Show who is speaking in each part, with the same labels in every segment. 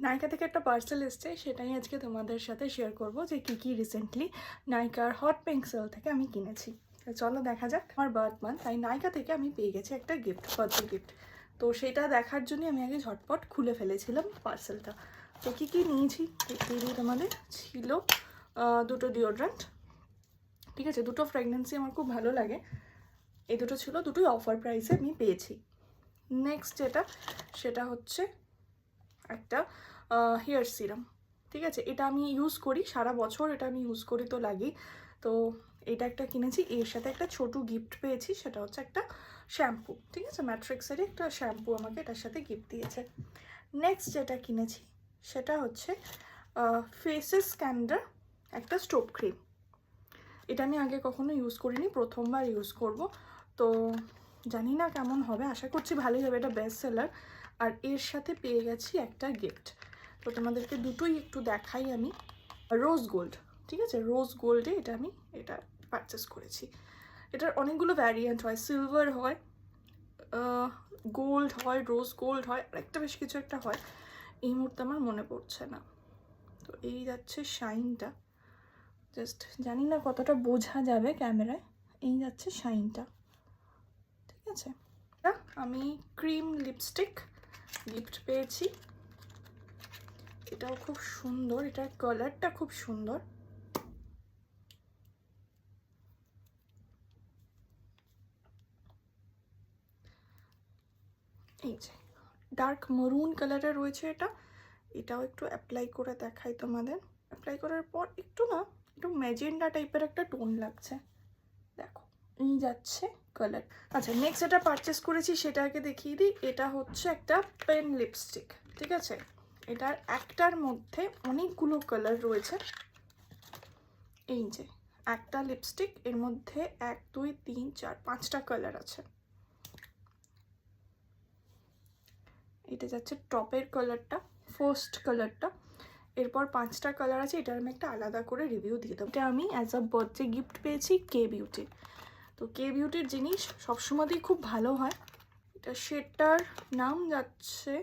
Speaker 1: নাইকা থেকে একটা পার্সেল এসছে, সেটাই আজকে তোমাদের সাথে শেয়ার করব যে কী রিসেন্টলি নাইকার হট পিঙ্ক সেল থেকে আমি কিনেছি। তো চলো দেখা যাক। আমার বার্থ মান্থ, তাই নাইকা থেকে আমি পেয়ে গেছি একটা গিফট, বার্থডে গিফট। তো সেটা দেখার জন্য আমি আগে ঝটপট খুলে ফেলেছিলাম পার্সেলটা। তো কী নিয়েছি দেখিয়ে দিই তোমাদের। ছিল দুটো ডিওড্রেন্ট, ঠিক আছে, দুটো ফ্র্যাগনেন্সি আমার খুব ভালো লাগে, এই দুটো ছিল, দুটোই অফার প্রাইসে আমি পেয়েছি। নেক্সট যেটা সেটা হচ্ছে একটা হেয়ার সিরাম, ঠিক আছে, এটা আমি ইউজ করি সারা বছর, এটা আমি ইউজ করি তো লাগেই। তো এটা একটা কিনেছি, এর সাথে একটা ছোটো গিফট পেয়েছি, সেটা হচ্ছে একটা শ্যাম্পু, ঠিক আছে, ম্যাট্রিক্সেরই একটা শ্যাম্পু আমাকে এটার সাথে গিফট দিয়েছে। নেক্সট যেটা কিনেছি সেটা হচ্ছে ফেসেস স্ক্যান্ডার একটা স্টোভ ক্রিম। এটা আমি আগে কখনো ইউজ করিনি, প্রথমবার ইউজ করব। তো জানি না কেমন হবে, আশা করছি ভালোই হবে, এটা বেস্ট সেলার। আর এর সাথে পেয়ে গেছি একটা গিফট। তো তোমাদেরকে দুটোই একটু দেখাই আমি। রোজ গোল্ড, ঠিক আছে, রোজ গোল্ডে এটা পারচেস করেছি। এটার অনেকগুলো ভ্যারিয়েন্ট হয়, সিলভার হয়, গোল্ড হয়, রোজ গোল্ড হয়, আর একটা বেশ কিছু একটা হয়, এই মুহূর্তে আমার মনে পড়ছে না। তো এই যাচ্ছে শাইনটা, জাস্ট জানি না কতটা বোঝা যাবে ক্যামেরায়, এই যাচ্ছে শাইনটা, ঠিক আছে। আমি ক্রিম লিপস্টিক গিফট পেয়েছি, এটাও খুব সুন্দর, এটার কালারটা খুব সুন্দর। এই যে ডার্ক মরুন কালারের রয়েছে এটা, এটাও একটু অ্যাপ্লাই করে দেখাই তোমাদের। অ্যাপ্লাই করার পর একটু ম্যাজেন্ডা টাইপের একটা টোন লাগছে, দেখো এই যাচ্ছে কালার। আচ্ছা, নেক্সট যেটা পারচেস করেছি সেটা আগে দেখিয়ে দিই। এটা হচ্ছে একটা পেন লিপস্টিক, ঠিক আছে, এটার একটার মধ্যে অনেকগুলো কালার রয়েছে। এই যে একটা লিপস্টিক, এর মধ্যে 1 2 3 4 5টা কালার আছে। এটা যাচ্ছে টপের কালারটা, ফার্স্ট কালারটা, এরপর 5টা কালার আছে, এটার আমি একটা আলাদা করে রিভিউ দিয়ে দেবো। এটা আমি অ্যাজ আ বার্থডে গিফট পেয়েছি কে বিউটি। তো কে বিউটির জিনিস সবসময়তেই খুব ভালো হয়। এটা শেডটার নাম যাচ্ছে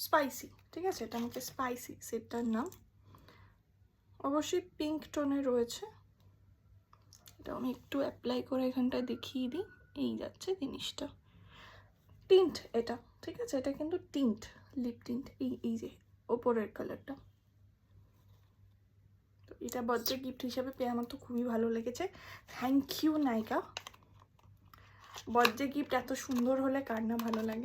Speaker 1: স্পাইসি, ঠিক আছে, এটা আমাকে স্পাইসি শেডটার নাম, অবশ্যই পিঙ্ক টোনে রয়েছে। এটা আমি একটু অ্যাপ্লাই করে এখানটায় দেখিয়ে দিই, এই যাচ্ছে জিনিসটা। টিন্ট এটা, ঠিক আছে, এটা কিন্তু টিন্ট, লিপ টিন্ট, এই যে ওপরের কালারটা। তো এটা বার্থডে গিফট হিসেবে পেয়ে আমার তো খুবই ভালো লেগেছে। Thank you Nykaa. Birthday gift এত সুন্দর হলে কার না ভালো লাগে।